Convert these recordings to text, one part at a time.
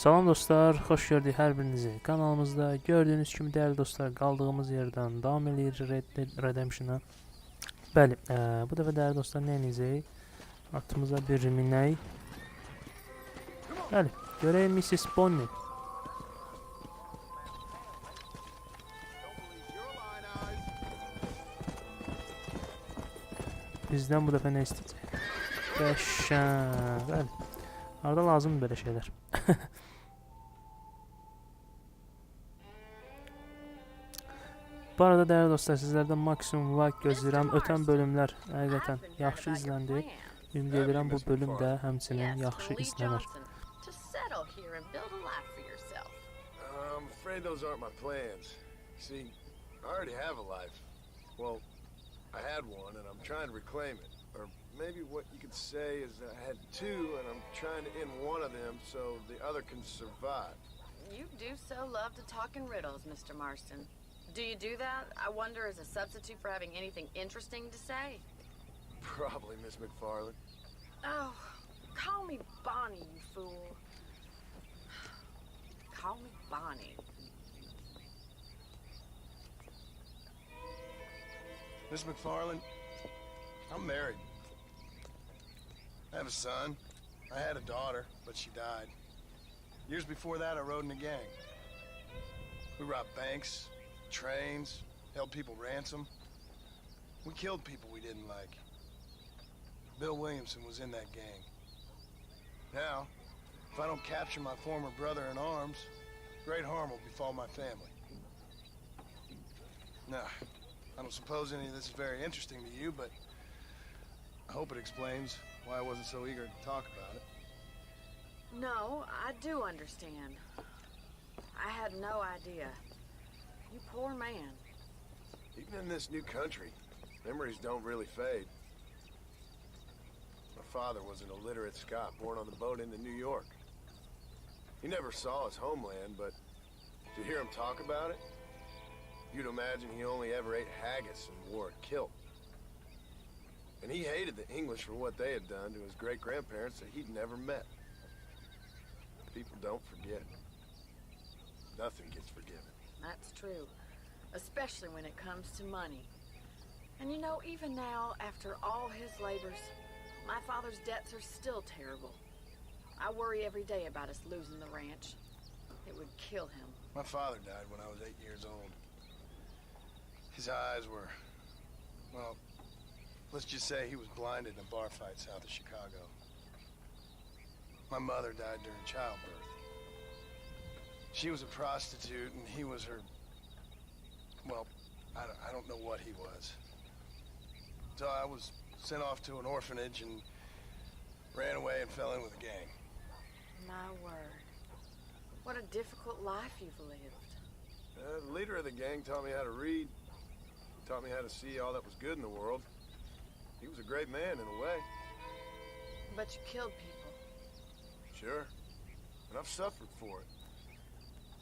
Salam dostlar, xoş gördük hər birinizi kanalımızda. Gördüyünüz kimi dəyərli dostlar, qaldığımız yerdən davam edirik Redemptiona. Bəli, bu dəfə dəyərli dostlar nə edəcəyik? Atımıza bir minək. Bəli, görək Mrs. Bonnie. Bizdən bu dəfə nə istəyəcək? Qəşəng, bəli. Arada lazımdır belə şeylər. Bu arada dəyərli dostlar, sizlərdən maksimum like gözləyirəm. Ötən bölümlər həqiqətən yaxşı izləndi. Ümid edirəm bu bölüm də həmçinin yaxşı izlənər. I'm afraid those aren't my plans. See, I already have a life. Well, I had one and I'm trying to reclaim it. Or maybe what you could say is I had two and I'm trying to end one of them so the other can survive. You do so love to talk in riddles, Mr. Marston. Do you do that, I wonder, as a substitute for having anything interesting to say? Probably, Miss McFarland. Oh, call me Bonnie, you fool. Call me Bonnie. Miss McFarland, I'm married. I have a son. I had a daughter, but she died. Years before that, I rode in a gang. We robbed banks, trains, held people ransom. We killed people we didn't like. Bill Williamson was in that gang. Now, if I don't capture my former brother in arms, great harm will befall my family. Now, I don't suppose any of this is very interesting to you, but I hope it explains why I wasn't so eager to talk about it. No, I do understand. I had no idea. You poor man. Even in this new country, memories don't really fade. My father was an illiterate Scot born on the boat into New York. He never saw his homeland, but to hear him talk about it, you'd imagine he only ever ate haggis and wore a kilt. And he hated the English for what they had done to his great-grandparents that he'd never met. People don't forget. Nothing gets forgiven. That's true, especially when it comes to money. And you know, even now, after all his labors, my father's debts are still terrible. I worry every day about us losing the ranch. It would kill him. My father died when I was 8 years old. His eyes were, well, let's just say he was blinded in a bar fight south of Chicago. My mother died during childbirth. She was a prostitute and he was her, well, I don't know what he was. So I was sent off to an orphanage and ran away and fell in with a gang. My word. What a difficult life you've lived. The leader of the gang taught me how to read. Taught me how to see all that was good in the world. He was a great man in a way. But you killed people. Sure. And I've suffered for it.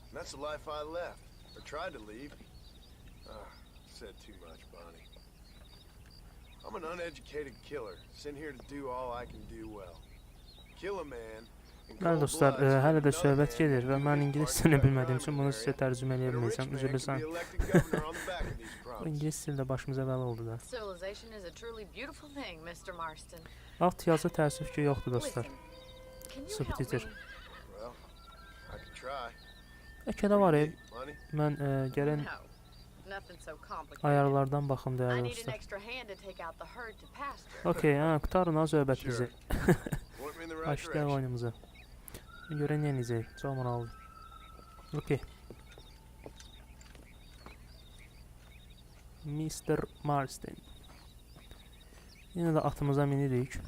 And that's the life I left, or tried to leave. Said too much, Bonnie. I'm an uneducated killer, sent here to do all I can do well. Kill a man. Bəli dostlar, hələ də söhbət gedir və mən ingilis dilini bilmədiyim üçün bunu sizə tərcümə edə bilməyəcəm. Üzrlüsən. İngilis dildə başımıza bəli oldu da. Alt yazı təəssüf ki yoxdur dostlar. Subtitir. Bəlkə də var mən gələn ayarlardan baxım dəyərli dostlar. Okey, qutarın az söhbətimizi. Başlayaq oyunumuza. Görən nə edəcək? Çox maraqlı. Okey. Mr. Marston. Yenə də atımıza minirik.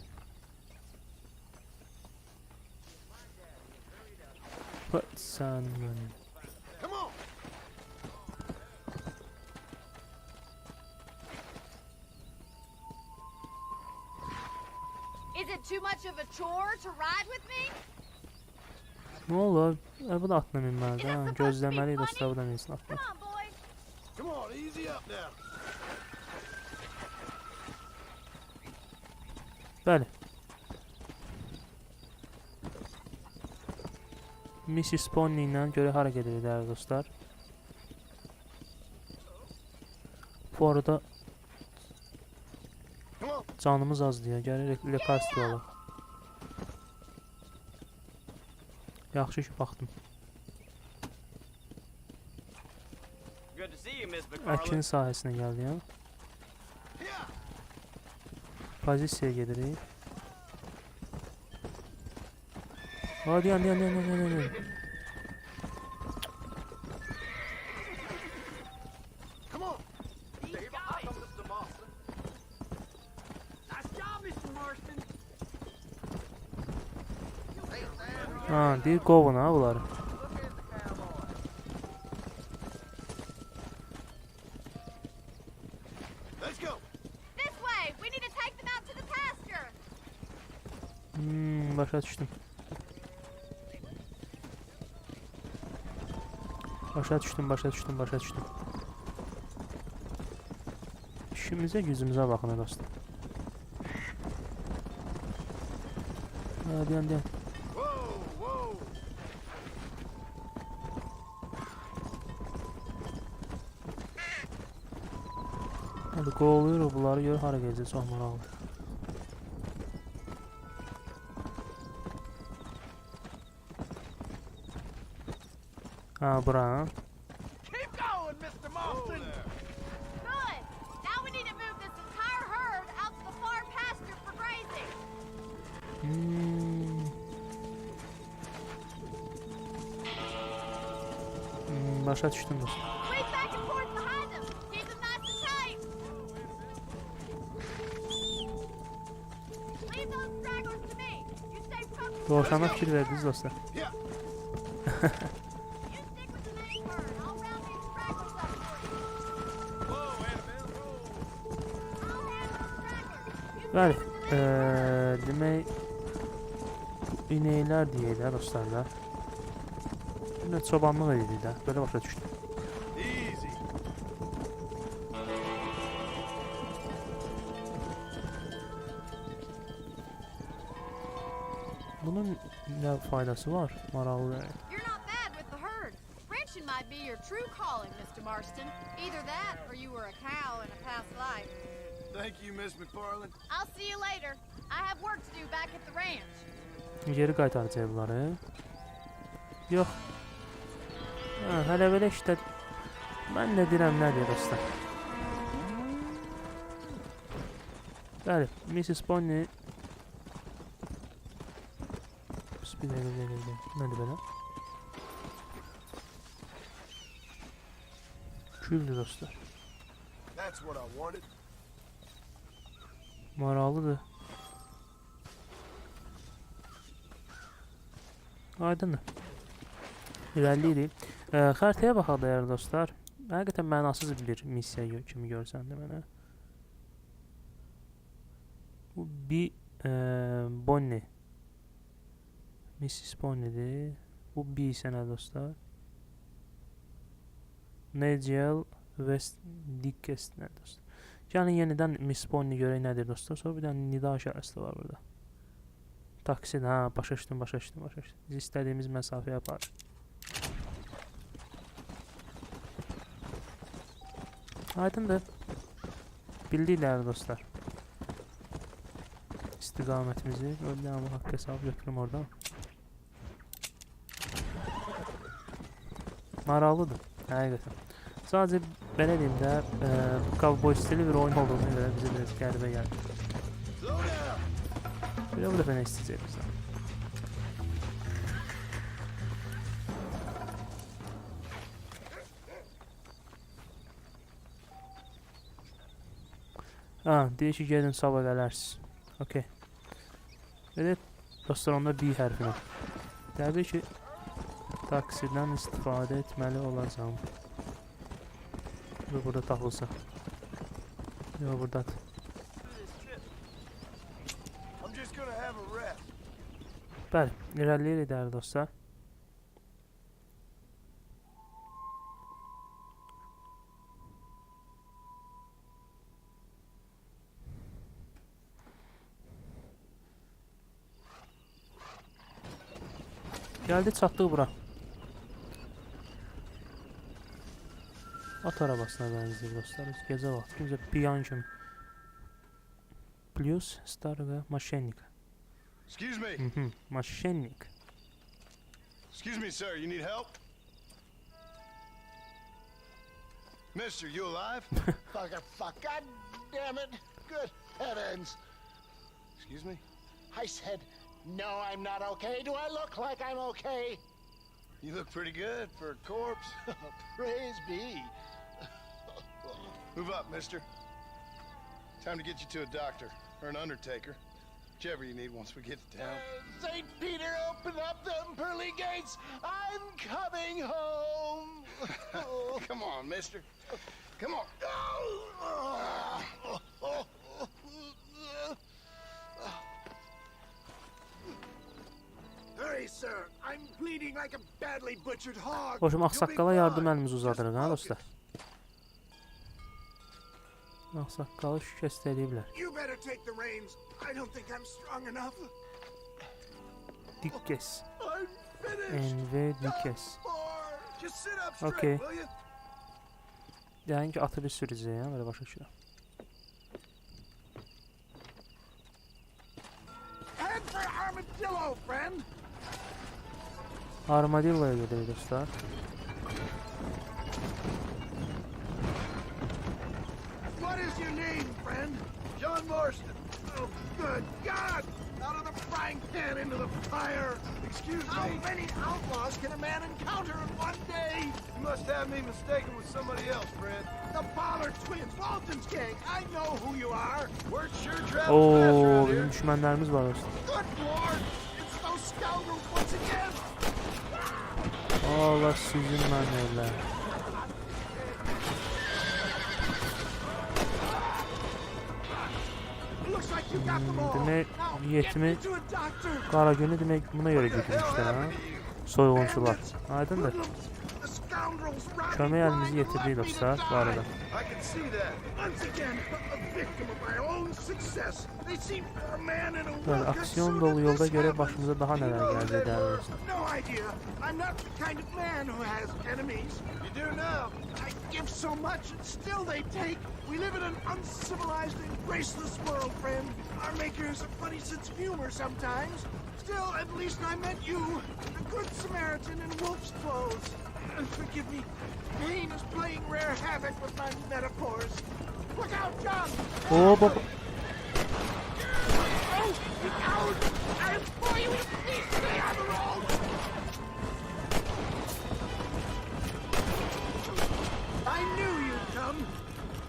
Sən mənim. Is it too much of a chore to ride with me? Nə olur? Bu da atla minməlidir. Gözləməli dostlar, bu da minsin atla. Bəli. Mrs. Pony ilə görə hara gedirik dəyərli dostlar. Bu arada canımız az deyə gəlir lekarstvo alaq. Yaxşı ki baxdım. Əkin sahəsinə gəldim. Pozisiyaya gedirik. Hadi yan. Ha, deyir qovun ha bunları. Başa düşdüm. Başa düşdüm. İşimizə, gücümüzə baxın dostlar. Hadi yan. Hadi qovuluyor bunları, gör hara gələcək, çox maraqlı. Ha, bura. Keep going, Mr. Marston. Good. Now we need to move this entire herd out to the far pasture for grazing. Başa düşdüm dostum. Squeeze back and forth behind them. Keep them nice and tight. Leave those stragglers to me. You stay focused. Doğuşana fikir verdiniz dostlar. Yeah. You stick with the main herd. I'll round these stragglers up for you. I'll handle the stragglers. You Bəli, demək inəklər deyək də dostlarlar. Çobanlıq edirik də, belə başa düşdüm. Easy. Bunun nə faydası var? Maraqlı. You're not bad with the herd. Ranching might be your true calling, Mr. Marston. Either that or you were a cow in a past life. Thank you, Miss McFarland. I'll see you later. I have work to do back at the ranch. Geri qaytaracaq bunları. Yox. Hələ belə işdə mən də deyirəm nədir dostlar. Bəli, Mrs. Pony nədir belə? Küldür dostlar. That's what I wanted. Maraqlıdır. Aydındır. İrəliyirik. Xəritəyə baxaq dəyərli dostlar. Həqiqətən mənasız bir missiya kimi görsəndə mənə. Bu bir Bonnie. Mrs. Bonnie'dir. Bu bir sənə dostlar. Nigel West Dickes'dir dostlar. Yəni yenidən Miss Bonnie görək nədir dostlar. Sonra bir dənə nida işarəsi var burada. Taksidir, ha, başa düşdüm. Biz istədiyimiz məsafəyə aparır. Aydındır. Bildiklər dostlar. İstiqamətimizi öyle ama haqq hesabı götürüm oradan. Maraqlıdır, həqiqətən. Sadəcə belə deyim də, kovboy stili bir oyun olduğunu görə bizə biraz qəribə gəldi. Bir bu dəfə nə istəyəcək bizdən? Deyir ki, gelin sabah gələrsiniz. Okey. Belə dostlar, onda bir hərfinə. Təbii ki, taksidən istifadə etməli olacağım. Bu burada taxılsa. Yox, buradadır. Bəli, irəliyirik dəyərli dostlar. Gəldik, çatdıq bura. At arabasına bənzəyir dostlar. Gecə vaxtı kimsə piyan kimi. Plus starga maşennik. Excuse me. Maşennik. Excuse me, sir. You need help? Mister, you alive? Fuck. God damn it. Good heavens. Excuse me? I said, no, I'm not okay. Do I look like I'm okay? You look pretty good for a corpse. Praise be. Move up, mister. Time to get you to a doctor or an undertaker. Whichever you need once we get to town. St. Peter, open up them pearly gates. I'm coming home. Come on, mister. Come on. Hurry, sir. I'm bleeding like a badly butchered hog. Hoşum ağsaqqala yardım əlimizi uzadırıq, ha dostlar. Ağsaqqalı şikəst ediblər. You better take the reins. I don't think I'm strong enough. Dikkes. I'm finished. Enve dikkes. Just sit up straight, Okay. will you? Yəni ki, atı bir sürəcək, ya, belə başa düşürəm. Head for Armadillo, friend. Armadillo'ya gedirik dostlar. What is your name, friend? John Marston. Oh, good God! Out of the frying pan into the fire! Excuse How me. many outlaws can a man encounter in one day? You must have me mistaken with somebody else, Fred. The Pollard twins, Walton's gang. I know who you are. Word sure travels fast Oo, around bizim here. düşmənlərimiz var dostlar. Good Lord! It's those scoundrels once again! Allah sizin mənlərlə. Looks like you got them all. Demək, Now, yetimi get me to a doctor. qara günü demək buna görə götürmüşlər, ha? Soyğunçular. Aydındır. The scoundrels robbed Kömək me əlimizi blind, yetirdik left me to dostlar bu arada. I can see that. Once again, a victim of my own success. They seem a man in a Bəli, work aksiyon suit dolu and yolda this görə happens. başımıza daha nələr gəldi dəyərli dostlar. No idea. I'm not the kind of man who has enemies. You do now. I give so much and still they take. We live in an uncivilized and graceless world, friend. Our maker has a funny sense of humor sometimes. Still, at least I met you, a good Samaritan in wolf's clothes. And forgive me, pain is playing rare havoc with my metaphors. Look out, John! Oo, baba. Oh, you coward! I implore you to please stay on the road! I knew you'd come.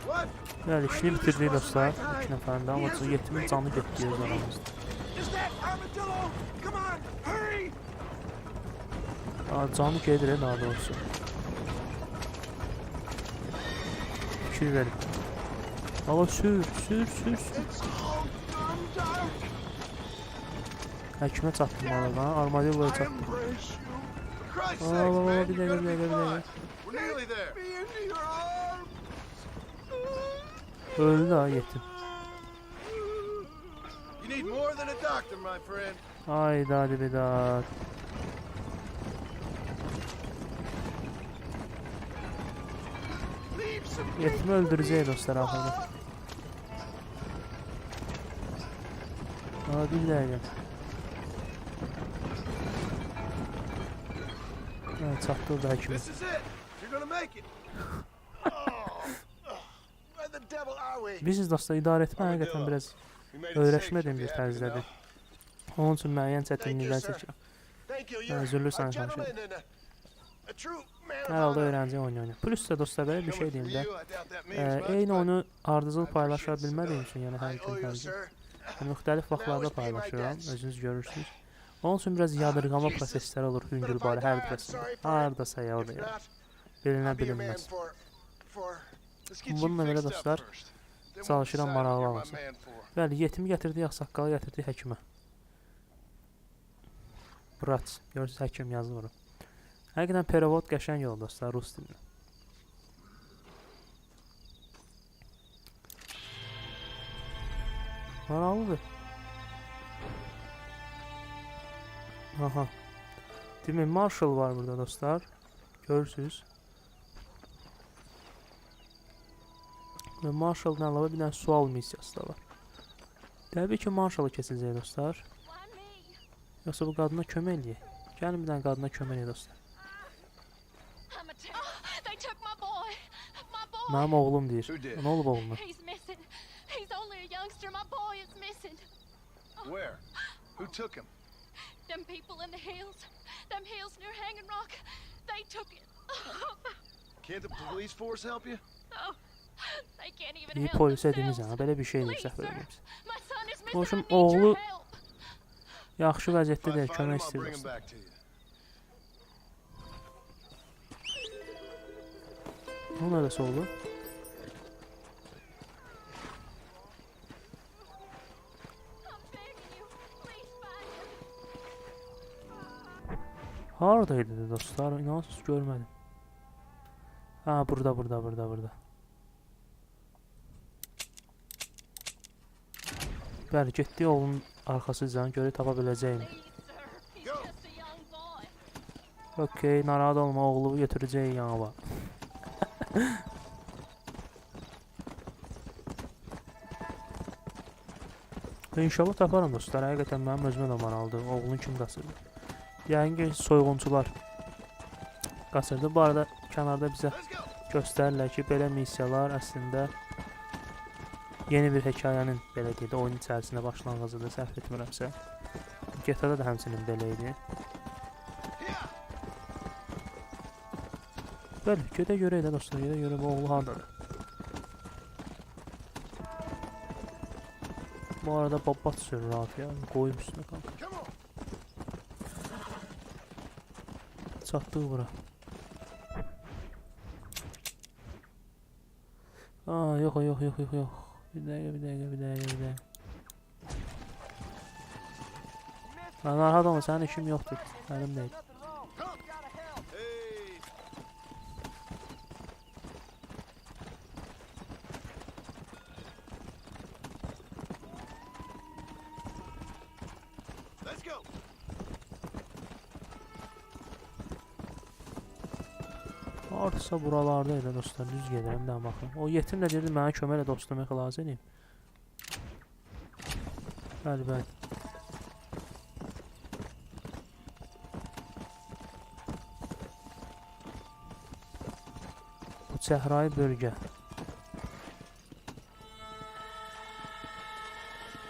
What? Bəli, işini bitirdik dostlar. 2 nəfərin də, amma yetimin canı getdi öz aramızda. Is that Armadillo? Come on, hurry! Canı gedir, daha doğrusu. Fikir verin. Baba sür. It's all gone dark. Həkimə çatdım aradan, Armadillo'ya I çatdım. embrace you. For Christ's Oh, sakes, oh, man, bir you're gonna be dakika. fine. We're nearly there. Me into your arms. Öldü ha yetim. You need more than a doctor, my friend. Hayda bidat. Leave some Yetimi öldüreceğiz dostlar ahırda. Bir dakika. Evet, çatdı da həkimi. This is it. You're gonna make it. Where the devil are we? Biziz dostlar, idarə etmə həqiqətən biraz We made it safe, öyrəşmədiyim you'll bir be happy to tərzdədir. know. Onun üçün müəyyən Thank you, çətinliklər sir. çəkirəm. Thank you. Ha, You're özürlü a sana gentleman konuşuyorum. and a true man of Hər halda honor. öyrənci oynuyor. Plus da dostlar belə bir şey Coming deyim from də. you, I doubt that means much, Eyni but oyunu ardıcıl I paylaşa appreciate bilmədiyim üçün, yəni hər I gün owe you, tərzi. sir. Müxtəlif vaxtlarda paylaşıram, özünüz görürsünüz. Onun üçün biraz yadırğama prosesləri olur, hündürbarı hər birəsində. Hardasa ya orada ya. Bilinə I'll be your man bilinməz. for let's get you Bununla belə fixed up dostlar, first. Then we'll çalışıram decide what maraqlı you're my olsun. man for. Bəli, yetimi gətirdik, ağsaqqalı gətirdik həkimə. Brat, görürsünüz həkim yazılır. Həqiqətən perevod qəşəng yol dostlar, rus dilində. Maraqlıdır. Aha. Demək, Marshall var burada dostlar. Görürsünüz. Və Marshall'dan əlavə bir dənə sual missiyası da var. Təbii ki, Marshall'ı keçəcək dostlar. Yoxsa bu qadına kömək eləyək. Gəlin bir dənə qadına kömək eləyək dostlar. Mənim oğlum deyir. Nə olub oğluna? Where? Who took him? Them people in the hills. Them hills near Hanging Rock. They took it. Can't the police force help you? Oh, they can't even İyi help polisə themselves. dediniz ha, belə bir şey Please, səhv sir. eləmişsiniz. My son is missing. Hoşum, I need your oğlu help. yaxşı vəziyyətdə If I deyil, find kömək him, I'll istəyir bring him dostlar. back to you. O neresi oldu? I'm begging you. Please find him. Haradaydı dostlar? İnanırsınız görmədim. Ha, burada. Bəli, getdi oğlunun arxasıcan görək tapa biləcəyim. Please, sir. He's just a young boy. Okey, narahat olma, oğlu götürəcək yanıma. İnşallah taparam dostlar. Həqiqətən mənim özümə də maraqlıdır. Oğlunu kim qaçırdı? Yəqin ki, soyğunçular qaçırdı. Bu arada kənarda bizə Let's go. göstərirlər ki, belə missiyalar əslində yeni bir hekayənin, belə deyək də, oyun içərisində başlanğıcıdır, səhv etmirəmsə. GTA-da da həmçinin belə idi. Bəli, gedə görək də dostlar, gedə görə bu oğlu hardadır. Bu arada babat sürür rahat ya, qoyum üstünə kanka. Come on. Çatdıq bura. Aa, yox. Bir dəqiqə. Narahat olma, sənin işim yoxdur. Mənim deyil. Hey. Let's go. Artısa buralardaydı dostlar, düz gedirəm də baxın. O yetim də deyirdi, mənə kömək elə dostumu xilas edeyim. Bəli. Bu çəhrayı bölgə.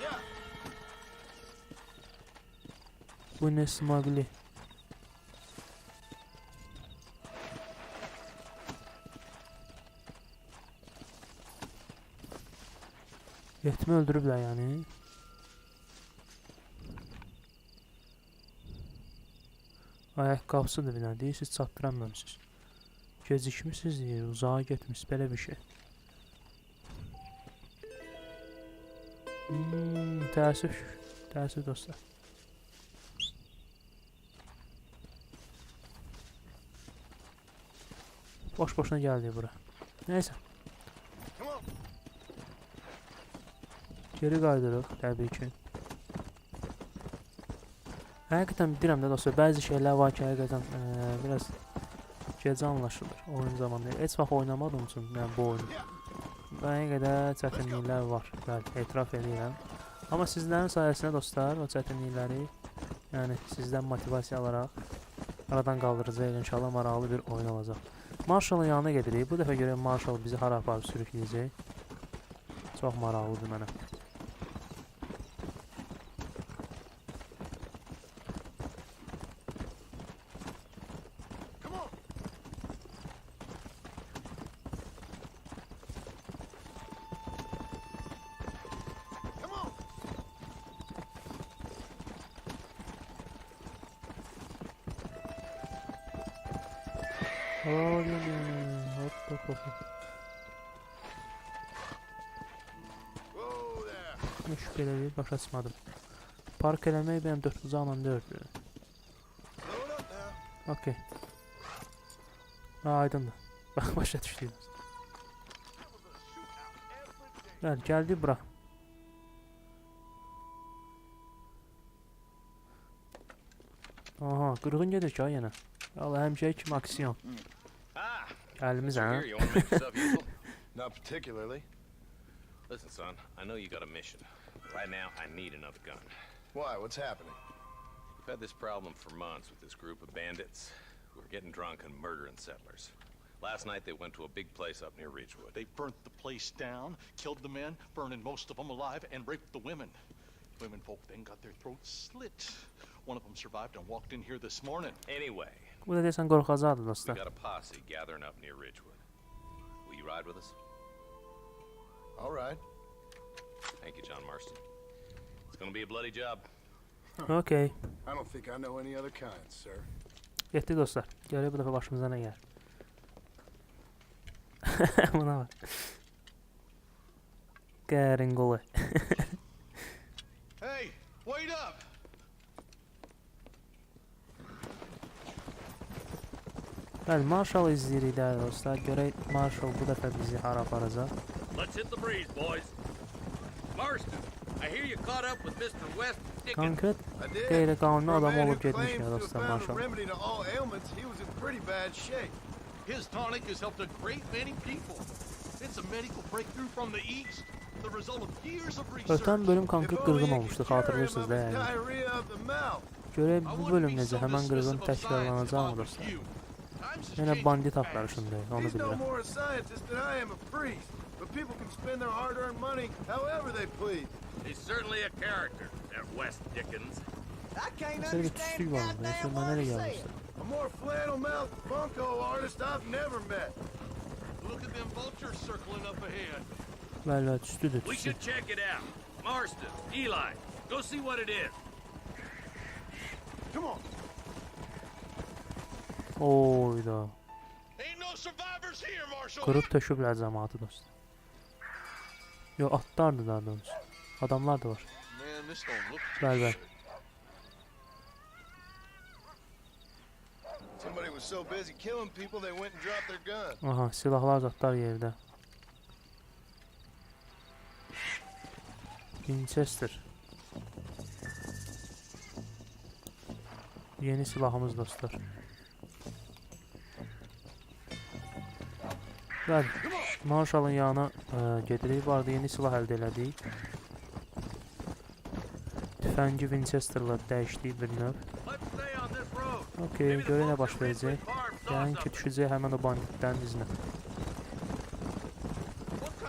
Yeah. Bu nə smagli? Yetimi öldürüblər yəni. Ayaqqabısıdır bir dənə. Deyirsiniz çatdıramıyorsunuz. Gecikmişsiniz deyir, uzağa getmiş, belə bir şey. Təəssüf dostlar. Boş-boşuna gəldik bura. Neyse. Come on. Geri qaydırıq, təbii ki. Həqiqətən bilirəm də dostlar, bəzi şeylər var ki, həqiqətən biraz gecə anlaşılır oyun zamanında. Heç vaxt oynamadığım üçün yəni bu oyunu. Mənə qədər çətinliklər var, bəli, etiraf edirəm. Amma sizlərin sayəsində dostlar, o çətinlikləri, yəni sizdən motivasiya alaraq aradan qaldıracaq, inşallah maraqlı bir oyun olacaq. Marshall'ın yanına gedirik. Bu dəfə görək Marshall bizi hara aparıb sürükləyəcək. Çox maraqlıdır mənə. Come on. Come on. Hop. Whoa there. Müş belə bir başa çıxmadım. Park eləmək benim 4 bucaqla 4'dür. Load up now. Okey. Aydındır. Bak başa düşdük. Bəli, gəldik bura. Aha, qırğın gedir ki ha yenə. Allah həmişəki kimi aksiyon. Gəlimiz ha. Here, you want to make yourself useful? Not particularly. Listen, son, I know you got a mission. Right now, I need another gun. Why? What's happening? We've had this problem for months with this group of bandits who are getting drunk and murdering settlers. Last night, they went to a big place up near Ridgewood. They burnt the place down, killed the men, burning most of them alive, and raped the women. Women folk then got their throats slit. One of them survived and walked in here this morning. Anyway, Bu da desən qorxacaqdır we dostlar. got a posse gathering up near Ridgewood. Will you ride with us? All right. Thank you, John Marston. It's gonna be a bloody job. Okay. I don't think I know any other kind, sir. Getdik dostlar. Görək bu dəfə başımıza nə gəlir. Buna bak. Qəringolu. Hey, wait up! Bəli, Marshall izləyirik dəyərli dostlar. Görək Marshall bu dəfə bizi hara aparacaq. Let's hit the breeze, boys. Marston, I hear you caught up with Mr. West Dickens. Konkret I did. qeyri-qanuni For a adam man olub who getmiş claims ya to have dostlar found a Marshall. remedy to all ailments, he was in pretty bad shape. His tonic has helped a great many people. It's a medical breakthrough from the East, the result of years of research. Ötən bölüm If konkret only qırğın it olmuşdu, could cure him xatırlayırsınız of da his yəni. diarrhea of the mouth. Görək I bu wouldn't bölüm be necə, so həmən qırğın dismissive of science if təkrarlanacaq I mı was dostlar? you. Times has Yenə changed bandit fast. axtarışındayıq, onu He's no bilirəm. more a scientist than I am a priest. But people can spend their hard-earned money however they please. He's certainly a character, that West Dickens. I can't Mesela bir tüslük var burada, sonra nereye gelmişler? A more flannel-mouthed bunko artist I've never met. Look at them vultures circling up ahead. Bəli, bəli, tüslüdür, We tüslü. should check it out. Marston, Eli, go see what it is. Come on. Oyda. Ain't no survivors here, Marshal. Qırıb töküblər cəmaatı dostlar. Yo, atlardı daha doğrusu. Adamlar da var. Man, this don't look Bəli, bəli. Somebody was so busy killing people they went and dropped their gun. Aha, silahlar zatlar yerdə. Winchester. Yeni silahımız dostlar. Bəli, Marshall'ın yanına gedirik. Bu arada yeni silah əldə elədik. Tüfəngi Winchester'la dəyişdik bir növ. Let's stay on this road. Okey, görək nə baş verəcək. Yəni ki, düşəcək həmən o banditlərin izinə.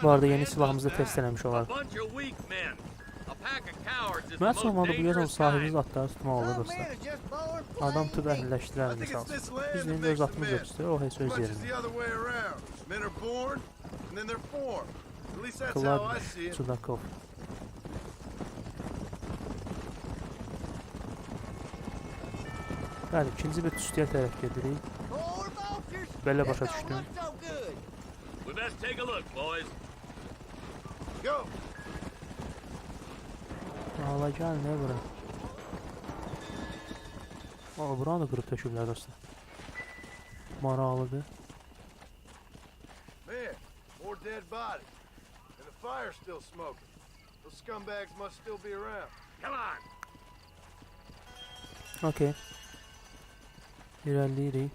Bu arada yeni silahımızı da test eləmiş A olarıq. bunch of weak men. A pack of cowards is the Mən most olmadı bu yazan dangerous sahibimiz kind. atları tutmaq olur dostlar. Adam tüb I əhliləşdirər think misal. it's this Biz land that də indi makes öz the atımız men. yoxdur, o heç As öz much as yerində. the other way around. Men are born, and then they're formed. At least that's how I Kılar see it. Çudakov. Bəli, ikinci bir tüstüyə tərəf gedirik. Belə başa düşdüm. We best take a look, boys. Go. Hala gəl, nə bura? Aa, buranı da qırıb töküblər dostlar. Maraqlıdır. Man, more dead bodies. And the fire's still smoking. Those scumbags must still be around. Come on. Okey. İlerləyirik.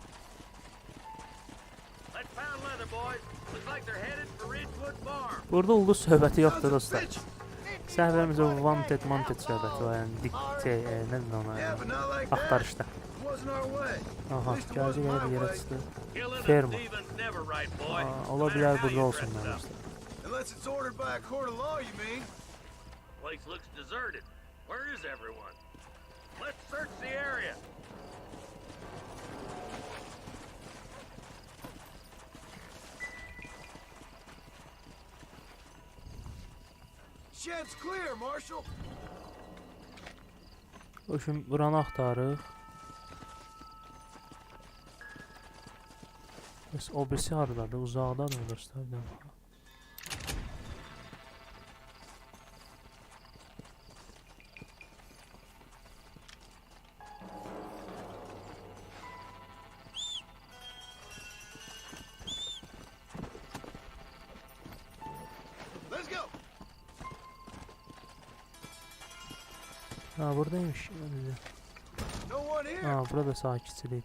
Let's pound leather, boys. Looks like they're headed for Ridgewood Farm. Burada ulduz söhbəti yoxdur dostlar. Səhvlərimizdə wanted söhbəti var, yəni nədir ona, Yeah, but yəni not like that. axtarışda. It wasn't our way. Aha, At least it gələcək wasn't elə my bir yerə way. çıxdı. Killing Ferma. and thieving's never right, boy. Aa, No ola matter bilər how burada you olsun dress mən up. dostlar. Unless it's ordered by a court of law, you mean? Place looks deserted. Where is everyone? Let's search the area. Shed's clear, Marshal. O şimdi buranı axtarıq. Bəs o birisi haradadır? Uzaqdadır dostlar. Bir dəfə. Let's go. Ha, buradaymış. No one here. Ha, burada sakitçilik.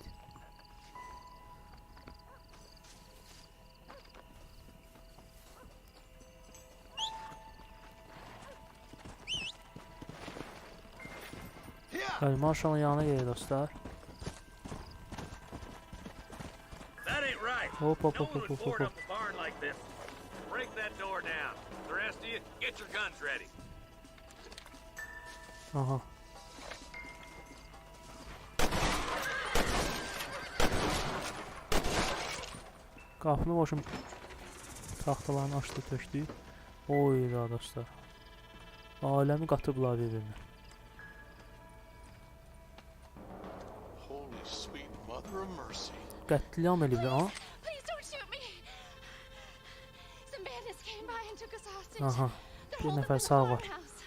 Bəli, marşalın yanına geliyor dostlar. That ain't right. Hop hop No hop one hop would hop board hop. up a barn like this. Break that door down. The rest of you, get your guns ready. Aha. Qapını boşum taxtalarını açdı, tökdü. Oy da dostlar. Aləmi qatıblar bir-birinə. Holy sweet mother of mercy. Qətliam eliblər, ha? Please don't shoot me. Some bandits came by and took us hostage. Aha. They're Bir holding nəfər us in sağ the var. farmhouse.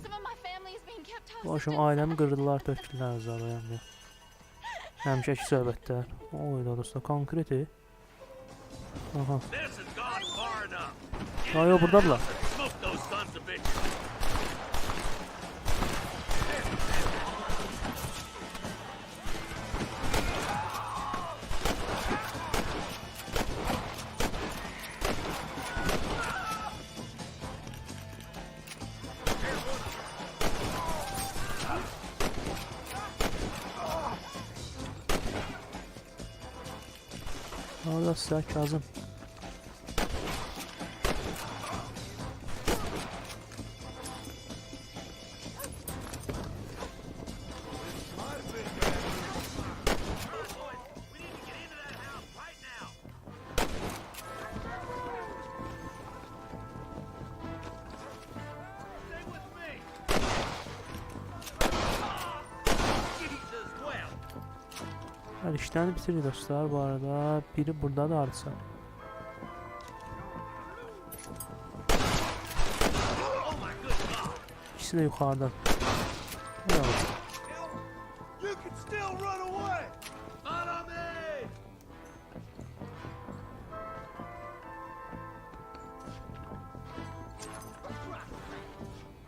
Some of my family is being kept hostage. Boşum ailəmi qırdılar, tökdülər zərəyəmdə. Həmişəki söhbətlər. Oy da dostlar, konkreti. Aha. This has gone far enough. Get Ay, in o that buradadılar. house and smoke those sons of bitches. Orada sizə Kazım. We need to get into that house right now. Stay with me. Jesus, well. Hadi işlerini bitirdik dostlar bu arada. Biri burada da artsa. Oh my good God. İkisi de yukarıdan. Ne oldu? You can still run away. Follow me.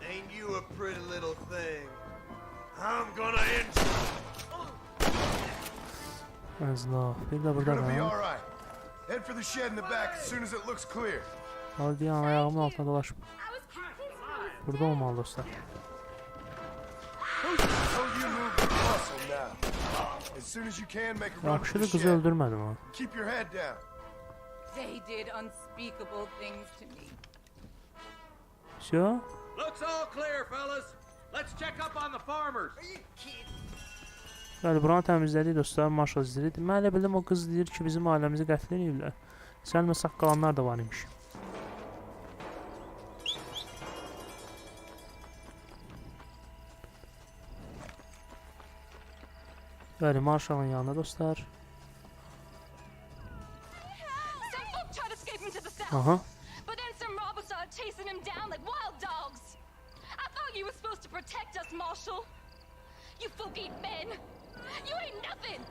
Ain't you a pretty little thing? I'm gonna end you. Ezla. Bir de You're burada gonna be all da. right. Head for the shed in the back as soon as it looks clear. Hadi yan ayağımın altına dolaş. Burada olmalı dostlar. So you move the muscle now. As soon as you can, make a run for Yaxşı the da kızı shed. öldürmedim ha. Keep your head down. They did unspeakable things to me. Şu. Looks all clear, fellas. Let's check up on the farmers. Bəli, buranı təmizlədik dostlar, marşal izlədik. Mən elə bildim o qız deyir ki, bizim ailəmizi qətl ediblər. Səlmə sağ qalanlar da var imiş. Bəli, marşalın yanında dostlar. Some folk tried to escape into the south. Aha. But then some robbers started chasing him down like wild dogs. I thought you were supposed to protect us, Marshal. You folk ain't men. You ain't nothing.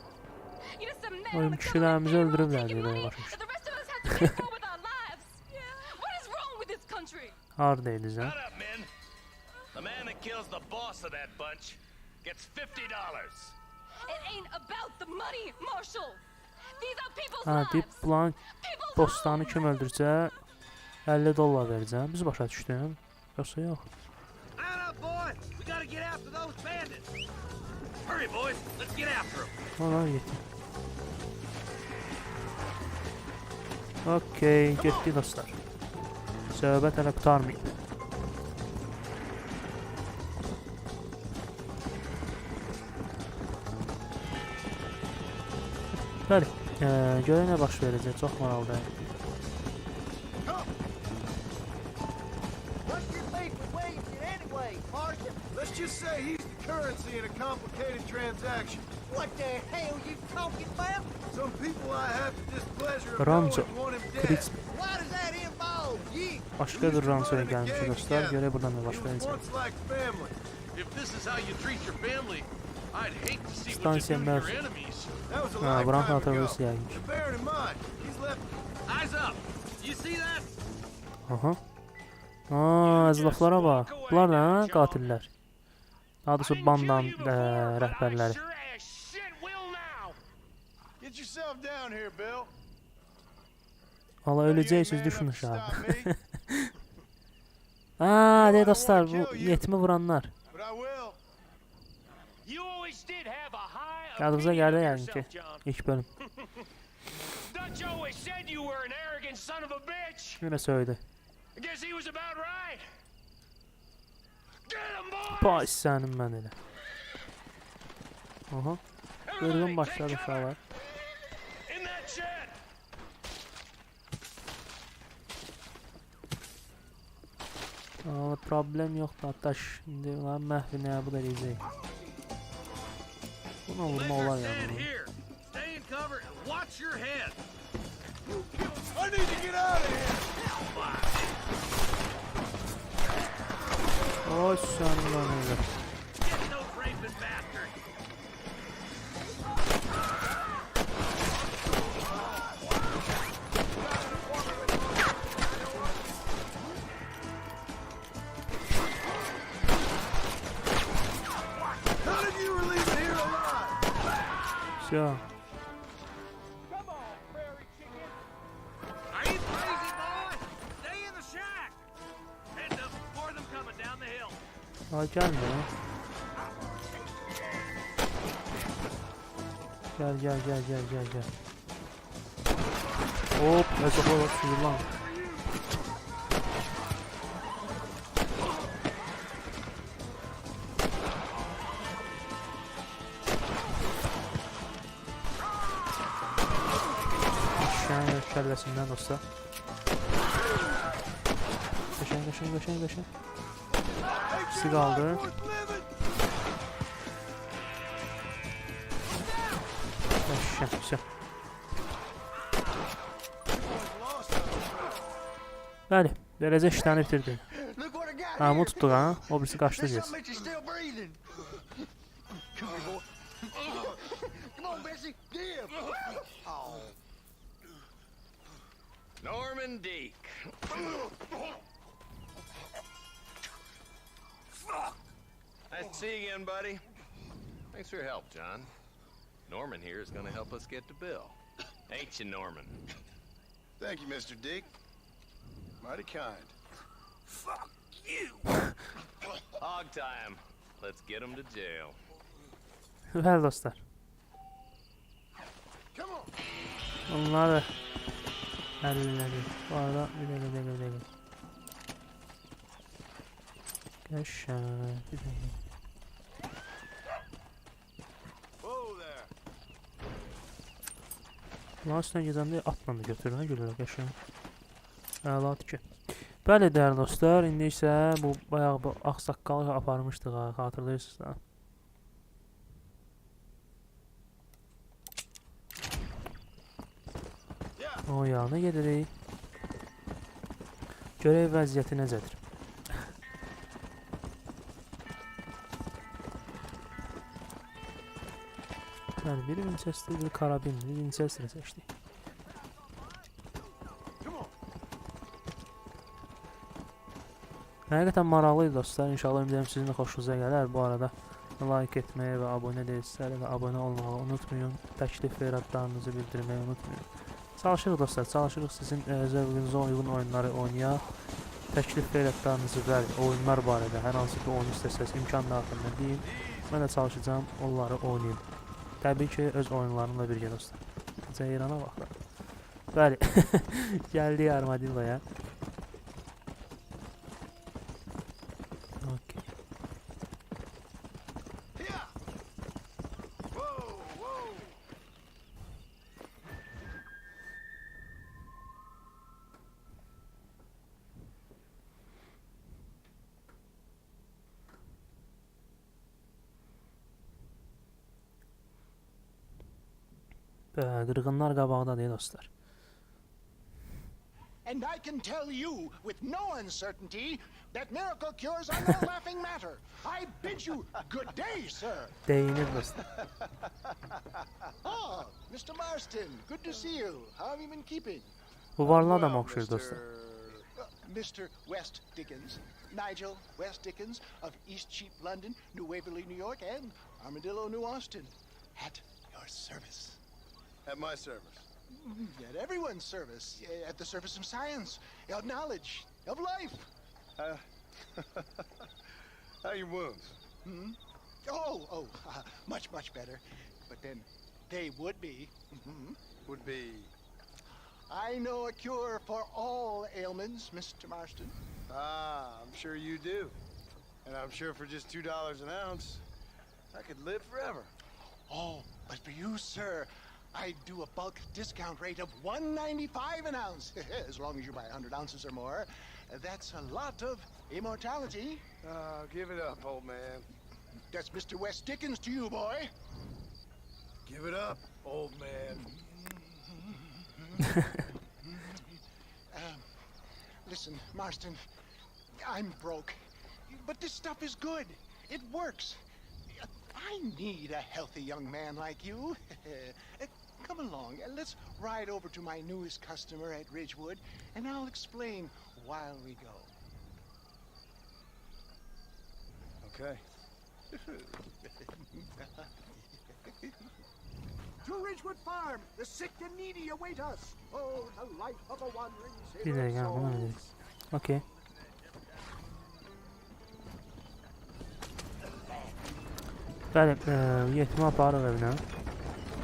You're just some man Oyun on a kişilərimizi government öldürüblər payroll taking deyə money başlamış. that the rest of us have to pay for with our lives. What is wrong with this country? Hardaydınız ha? Shut up, men. The man that kills the boss of that bunch gets $50. It ain't about the money, Marshal. These are people's Ha, deyib lives. bulan People's dostlarını homes. kim öldürsə $50 verəcəm. Biz başa düşdüm. Yoxsa yox. Man up, boy. We gotta get after those bandits. Hurry, boys. Let's get after them. Ona getdi. Okey, getdik dostlar. Söhbət hələ qurtarmayıb. Bəli, görək nə baş verəcək, çox maraqlıdır. What do you think we wasted anyway, Marshal? Let's just say he's the currency in a complicated transaction. What the hell you talking about? Some people I have the displeasure of Ranzo, knowing want him dead. Kriz, Why does that involve you? başqa bir ransoya gəlmişik dostlar. Görək buradan nə baş He was verəcək. once like family. If this is how you treat your family, I'd hate to see what you Stansiya do to your Mersin. enemies. That was a Ha, buranın lifetime ago. hatırlısı yəqin ki. And bear in mind, he's left Eyes up. You see that? Aha. Aa, əzlaflara bax. Bunlar da qatillər. Daha doğrusu bandanın rəhbərləri. Get yourself down here, Bill. Valla öleceksiniz, düşün aşağı. Aaa de dostlar, bu yetimi vuranlar. But I will. You always did have a high Yadınıza opinion geldi of yani yourself, ki John. ilk bölüm. Dutch always said you were an arrogant son of a bitch. Yine söyledi. I guess he was about right. Get him, boys! Baş sənin mən elə. Aha. Görürüm başladı uşaqlar. In that shed. Aa, problem yoxdur ataş. İndi lan məhvinə bu da eləyəcək. Buna vurma olar Stand yəni. here. Stay in cover and watch your head. I need to get out of here. Oy sənin mən elə. Get those rapist bastards. None of you are leaving here alive. Все. Come on, prairie chicken. Are you crazy, boy? Stay in the shack. Heads up, more of them coming down the hill. Ay gəlmə. Gəl. Hop, nəsə bak suyu lan. Şən kəlləsindən dostlar. Qəşəng. İkisi qaldı. Qəşəng. Bəli, beləcə işlərini bitirdi. Look what I got Ha, bunu here. tutduq ha. O birisi qaçdı There's gəz. something that you're still breathing. Come here, boy. Come on, Bessie. Give. Oh. Norman Deek. Nice to see you again, buddy. Thanks for your help, John. Norman here is going to help us get to Bill. Ain't you, Norman? Thank you, Mr. Dick. Mighty kind. Fuck you. Hog time. Let's get him to jail. Bəli dostlar. Come on. Onları həllədi. Bu arada bir dəqiqə. Qəşəng. Bir dəqiqə. Whoa there. Bunların üstündən gedəndə atla da götürür, gülür, qəşəng. Əladır ki. Bəli, dəyərli dostlar, indi isə bu bayağı bu ağsaqqalı aparmışdıq ha, xatırlayırsınız da. O yana gedirik. Görək vəziyyəti necədir. Yəni, biri Winchester, biri karabin, biri Winchester seçdik. Həqiqətən maraqlıydı dostlar. İnşallah ümidəm sizin də xoşunuza gələr. Bu arada like etməyi və abunə deyilsizlər və abunə olmağı unutmayın. Təklif və iradlarınızı bildirməyi unutmayın. Çalışırıq dostlar, çalışırıq sizin zövqünüzə uyğun oyunları oynayaq. Təklif və iradlarınızı və oyunlar barədə hər hansı bir oyun istəsəz imkan daxilində deyin. Mən də çalışacağım onları oynayayım. Təbii ki, öz oyunlarımla birgə dostlar. Ceyrana baxlar. Bəli, gəldik Armadillo'ya. Qırğınlar qabağda deyil dostlar. And I can tell you with no uncertainty that miracle cures are no laughing matter. I bid you good day, sir. Deyinir dostlar. Ah, Mr. Marston, good to see you. How have you been keeping? Bu varlı adam oxşur dostlar. Mr. West Dickens, Nigel West Dickens of Eastcheap, London, New Waverly, New York, and Armadillo, New Austin, at your service. At my service. At everyone's service, at the service of science, of knowledge, of life. How are your wounds? Much, much better. But then they would be. Would be. I know a cure for all ailments, Mr. Marston. Ah, I'm sure you do. And I'm sure for just $2 an ounce, I could live forever. Oh, but for you, sir, I do a bulk discount rate of $1.95 an ounce. As long as you buy 100 ounces or more. That's a lot of immortality. Give it up, old man. That's Mr. West Dickens to you, boy. Give it up, old man. Listen, Marston, I'm broke. But this stuff is good. It works. I need a healthy young man like you. Come along, let's ride over to my newest customer at Ridgewood, and I'll explain while we go. Okay. To Ridgewood Farm, the sick and needy await us. Oh, the life of a wandering Bir sailor dakika bunu soul. hallederiz. Okey. Bəli, yetimi aparıq evinə.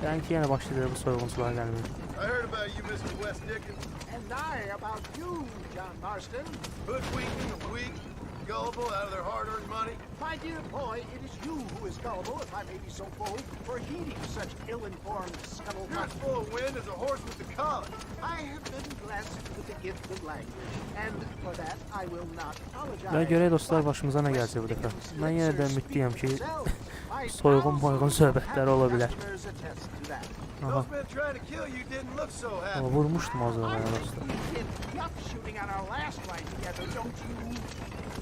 Yəni ki, yenə başladı bu soyğunçular gəlmir. I heard about you, Mr. West Dickens. And I about you, John Marston. Hoodwinking the weak, gullible out of their hard-earned money. My dear boy, it is you who is gullible, if I may be so bold, for heeding such ill-informed You're scuttlebutt. as full of wind as a horse with the collar. I have been blessed with the gift of language, and for that I will not apologize. Və görək dostlar, başımıza nə gələcək bu dəfə. Mən yenə də ümidliyəm ki, soyğun söhbətləri ola bilər. Aha. Those men trying to kill you didn't look so happy. Vurmuşdum az I önce think dostlar. we did enough shooting on our last ride together, don't you?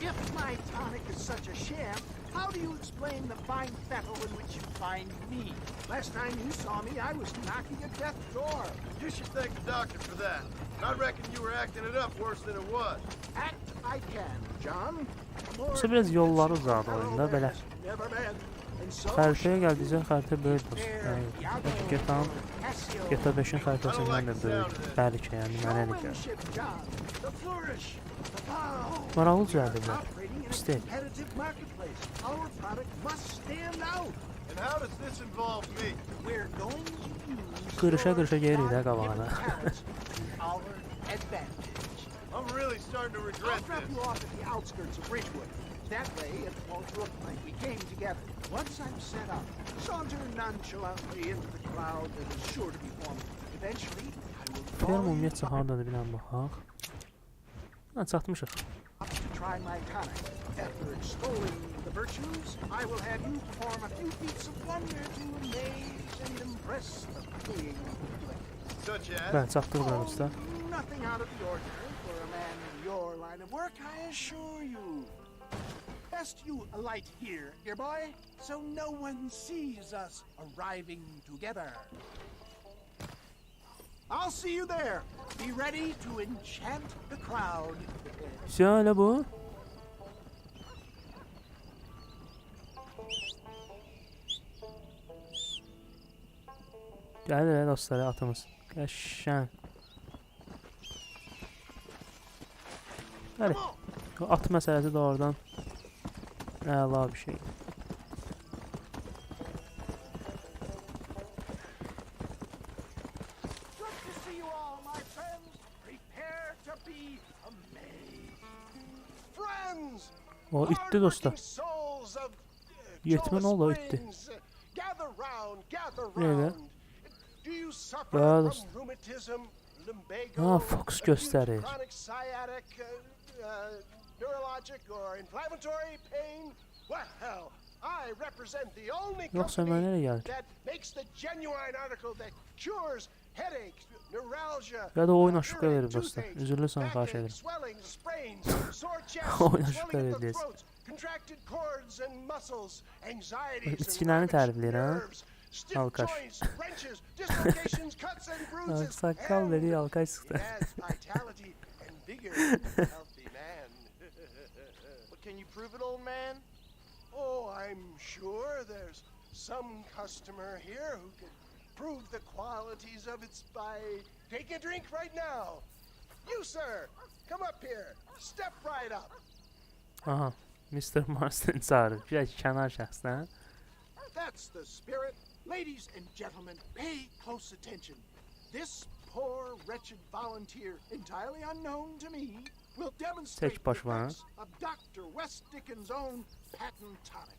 If my tonic is such a sham, how do you explain the fine fettle in which you find me? Last time you saw me, I was knocking at death's door. You should thank the doctor for that. I reckon you were acting it up worse than it was. Act I can, John. Bu biraz yolları uzadı oyunda belə. Never been. And so Xəritəyə gəldikcə xəritə böyük dostlar. Yəni GTA 5-in xəritəsindən də böyük. Bəli ki, yəni mənə elə gəlir. showmanship, John. The flourish. The power. Maraqlı düzəldiblər. Operating in Pis a deyil. competitive marketplace. Our product must stand out. And how does this involve me? We're going to use Qırışa-qırışa gelirik də your qabağına. talents to our advantage. I'm really starting to I'll regret drop this. you off at the outskirts of Ridgewood. That way, it won't look like we came together. Once I'm set up, saunter nonchalantly into the crowd that is sure to be forming. Eventually, I will Film call you ümumiyyətcə hardadır bilən baxaq. Ha, çatmışıq. up to try my tonic. After extolling the virtues, I will have you perform a few feats of wonder to amaze and impress the paying public. Such as? Bəli, çatdıq da dostlar. Nothing out of the ordinary for a man in your line of work, I assure you. Best you alight here, dear boy, so no one sees us arriving together. I'll see you there. Be ready to enchant the crowd. Şöyle bu. Gəlir dostlar atımız. Qəşəng. Bəli. O at məsələsi də oradan əla bir şey. Good to see you all, my friends. Prepare to be amazed. Friends! O itdi dostlar. Souls of Yetmən ola itdi. Gather round, gather Nerede? round. Do you suffer Ya from dost. rheumatism, lumbago, Ha, fokus göstərir. chronic sciatic, neurologic or inflammatory pain? Well, I represent the only Yoxsa company mənə elə gəlir. that makes the genuine article that cures headaches, neuralgia, Ya da oyun aşıqqa earache, verib dostlar. toothache, Üzürlüsən xahiş backache, edirəm. swelling, sprains, sore chest, Oyun swelling aşıqqa of the verib throat, contracted cords and muscles, anxieties İçkilərini and tərifləyir, ha? nerves, stiff Alkaş. joints, wrenches, dislocations, cuts and bruises. Saqqal and veriyor, alkaş sıxdı. it adds vitality and vigor to a healthy man. But can you prove it, old man? Oh, I'm sure there's some customer here who could prove the qualities of its by take a drink right now. You, sir, come up here. Step right up. Aha, Mr. Marston çağırır. Güzel kənar şəxsdən. That's the spirit. Ladies and gentlemen, pay close attention. This poor, wretched volunteer, entirely unknown to me, will demonstrate the effects of Dr. West Dickens' own patent tonic.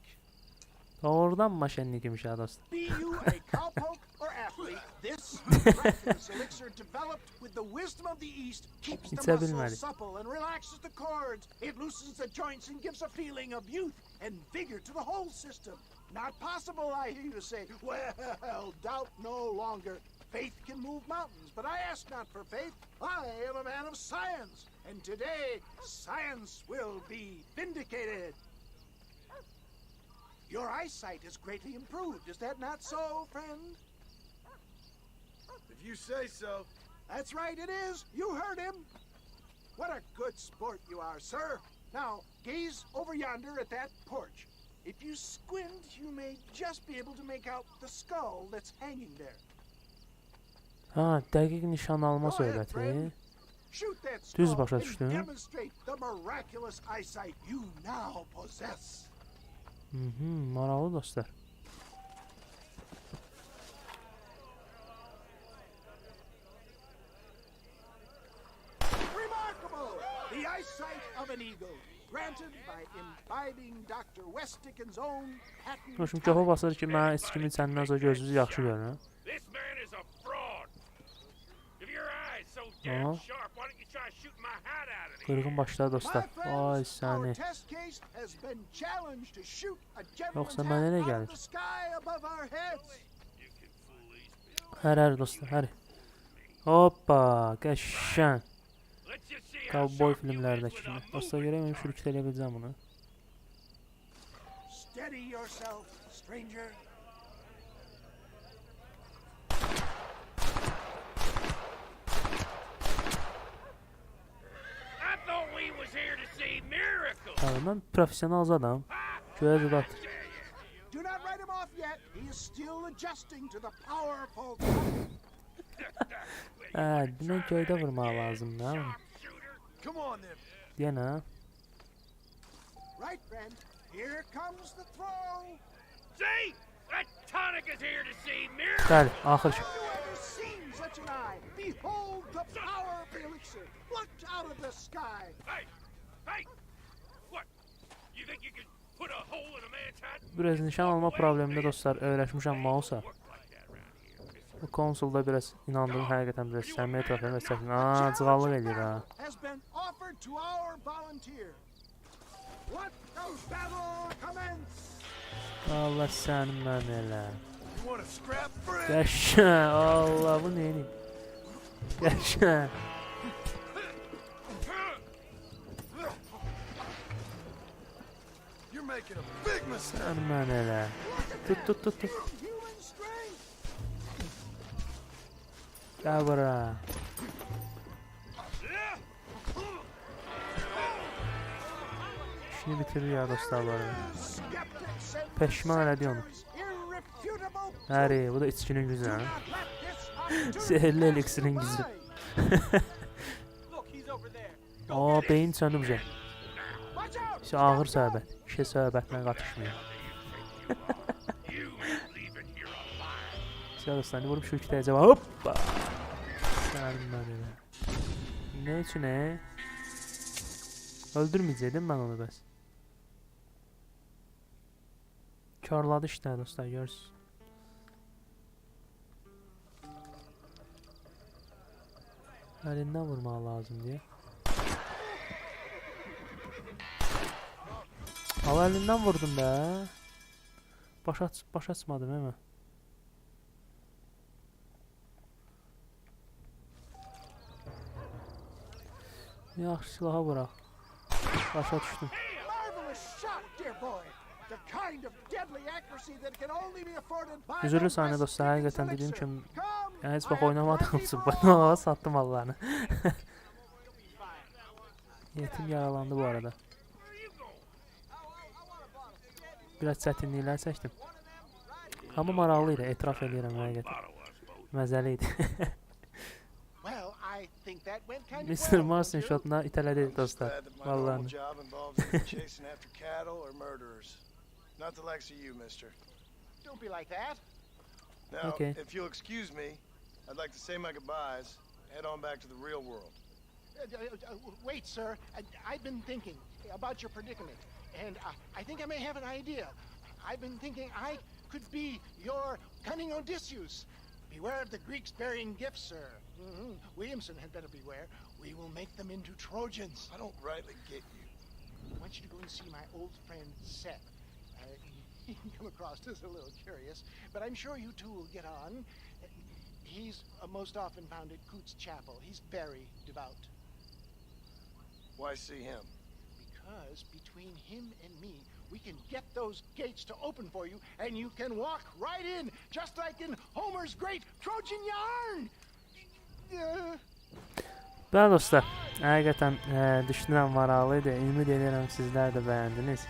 Doğrudan maşenlik imiş ha dostlar. Be you a cowpoke or athlete, this miraculous elixir developed with the wisdom of the East keeps the muscles supple and relaxes the cords. It loosens the joints and gives a feeling of youth and vigor to the whole system. Not possible, I hear you say. Well, doubt no longer. Faith can move mountains, but I ask not for faith. I am a man of science, and today science will be vindicated. Your eyesight has greatly improved. Is that not so, friend? If you say so. That's right, it is. You heard him. What a good sport you are, sir. Now, gaze over yonder at that porch. If you squint, you may just be able to make out the skull that's hanging there. Ha, dəqiq nişan alma söhbəti. Düz başa düşdüm. Maraqlı dostlar. Remarkable! The eyesight of an eagle, granted by imbibing Dr. West Dickens' own patent. Şimdi çoxu basır ki, mənə içkimin səndən sonra gözünüz yaxşı görünür. This man is a fraud. If your eyes so damn sharp, why don't you try shooting my hat out of the Qırğın başlar dostlar. Ay səni. Yoxsa mənə nə gəlir? Hər dostlar, hər. Hoppa, qəşşən. Cowboy filmlərdəki kimi. Dostlar görəməyim, şürkət elə biləcəm bunu. Steady yourself, stranger. Tabii, mən profesional adam. Göyə zədat. Do not write him off yet. He is still adjusting to the powerful. Demək göydə vurmaq lazımdır, ha? Come on then. Deyən, ha? Right, friend. Here comes the throw. See? That tonic is here to see miracles. Bəli, axır ki. Have you ever seen such an eye? Behold the power of the elixir. Plucked out of the sky. Hey! Hey! What? You think you could put a hole in a man's hat? Biraz nişan alma problemində dostlar öyrəşmişəm mousa. Bu konsolda biraz inandığım həqiqətən biraz səmimi ətrafına və çəkin. Cığallıq edir, ha. Has been offered to our volunteer. Let the battle commence. Allah sənin mən elə. You want a scrap, friend? Qəşşən, Allah, bu neyini? Qəşşən. You're making a big mistake. Sənin mən elə. Tut. Gəl bura. İşini bitirir ya dostlar var. Peşman elədi onu. Həri, bu da içkinin gücü, ha? Sehirli eliksirin gücü. Beyin sönüb şey. İşte ağır söhbət. İşe söhbətlə qatışmıyor. İşte dostlar, vurup şu iki təcə var. Hoppa! Sənin mən elə. Ne üçün, Öldürməyəcəkdim mən onu bəs. Körladı işte dostlar, görürsünüz. Əlindən vurmaq lazım deyə. Hava əlindən vurdum be. Baş açmadım hemen. Yaxşı, silaha bırak. Başa düşdüm. Üzürlü sahne dostlar, həqiqətən dediyim kimi heç bax oynamadığım üçün bana sattım Allah'ını. Yetim yaralandı bu arada. Biraz çətinliklər çəkdim. Amma maraqlıydı, etiraf edirəm həqiqətən. Məzəli idi. Well, I think that went kind of Mr. well, Mars'ın don't you? şotuna itələdi I'm just dostlar. glad that my normal Vallahi. job involves either chasing after cattle or murderers. Not the likes of you, mister. Don't be like that. Now, Okay. if you'll excuse me, I'd like to say my goodbyes, head on back to the real world. Wait, sir. I've been thinking about your predicament, and I think I may have an idea. I've been thinking I could be your cunning Odysseus. Beware of the Greeks bearing gifts, sir. Williamson had better beware. We will make them into Trojans. I don't rightly get you. I want you to go and see my old friend Seth. He can come across as a little curious, but I'm sure you two will get on. He's most often found at Coots Chapel. He's very devout. Why see him? Because between him and me, we can get those gates to open for you, and you can walk right in, just like in Homer's great Trojan yarn. Bəli dostlar, həqiqətən düşünürəm maraqlı idi. Ümid edirəm sizlər də bəyəndiniz.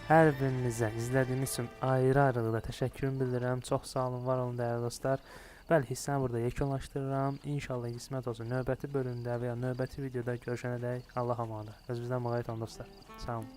Hər birinizə izlədiyiniz üçün ayrı-ayrılıqda təşəkkürümü bildirirəm. Çox sağ olun, var olun dəyərli dostlar. Bəli, hissəni burada yekunlaşdırıram. İnşallah qismət olsun. Növbəti bölümdə və ya növbəti videoda görüşənədək Allah amanı. Özünüzdən müğayət olun dostlar. Sağ olun.